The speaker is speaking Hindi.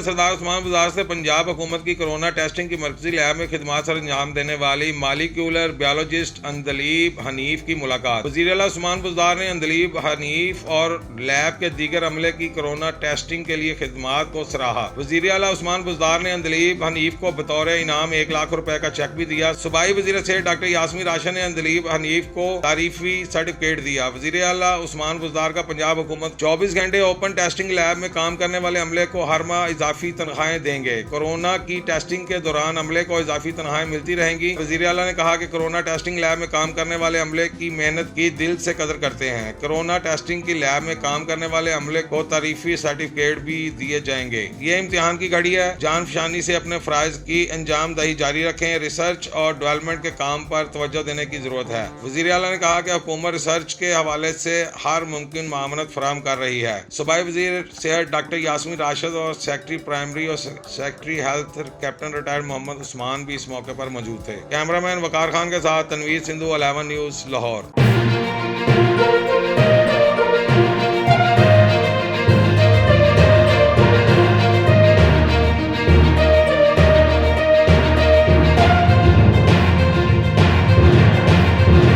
सरदार उस्मान बुज़दार से पंजाब हुकूमत की कोरोना टेस्टिंग की मरकजी लैब में खिदमत सर अंजाम देने वाली मालिक्यूलर बायोलॉजिस्ट अंदलीब हनीफ की मुलाकात। वज़ीर आला उस्मान बुज़दार ने अंदलीब हनीफ और लैब के दीगर अमले की कोरोना टेस्टिंग के लिए खिदमत को सराहा। वज़ीर आला उस्मान बुज़दार ने अंदलीब हनीफ को बतौर इनाम 1 लाख रुपए का चेक भी दिया। सूबाई वज़ीर सेहत डॉक्टर यास्मीन राशिद ने अंदलीब हनीफ को तारीफी सर्टिफिकेट दिया। वज़ीर आला उस्मान बुज़दार का पंजाब हुकूमत 24 घंटे ओपन टेस्टिंग लैब में काम करने वाले अमले को हर माह इजाफी तनख्वाहें देंगे। कोरोना की टेस्टिंग के दौरान अमले को इजाफी तनख्वाहें मिलती रहेंगी। वज़ीर आला ने कहा कि कोरोना टेस्टिंग लैब में काम करने वाले अमले की मेहनत की दिल से कदर करते हैं। कोरोना टेस्टिंग की लैब में काम करने वाले अमले को तारीफी सर्टिफिकेट भी दिए जाएंगे। ये इम्तिहान की घड़ी है, जान फशानी से अपने फ़राइज़ की अंजाम दही जारी रखें। रिसर्च और डेवलपमेंट के काम पर तवज्जो देने की जरूरत है। वज़ीर आला ने कहा कि हुकूमत रिसर्च के हवाले से हर मुमकिन मामनत फराहम कर रही है। सूबाई वज़ीर सेहत डॉक्टर यास्मीन राशिद और सेक्रेटरी प्राइमरी और secretary health captain retired Mohammad Usman भी इस मौके पर मौजूद थे। कैमरामैन वकार खान के साथ तनवीर सिंधु, 11 न्यूज़, लाहौर।